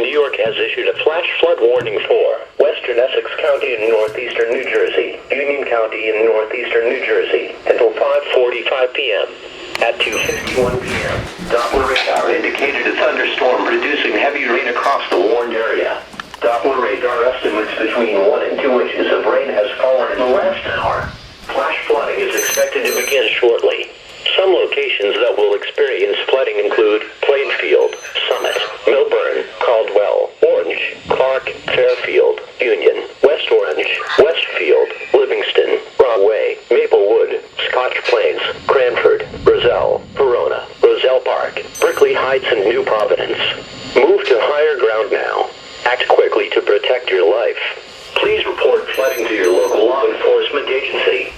New York has issued a flash flood warning for western Essex County in northeastern New Jersey, Union County in northeastern New Jersey, until 5:45 p.m. At 2:51 p.m., Doppler radar indicated a thunderstorm producing heavy rain across the warned area. Doppler radar estimates between 1 and 2 inches of rain has fallen in the last hour. Flash flooding is expected to begin shortly. Some locations that will experience flooding include Plainfield, Summit, MILLBURN, CALDWELL, Orange, Clark, Fairfield, Union, West Orange, Westfield, Livingston, Broadway, Maplewood, Scotch Plains, Cranford, Roselle, Verona, Roselle Park, Berkeley Heights, and New Providence. Move to higher ground now. Act quickly to protect your life. Please report flooding to your local law enforcement agency.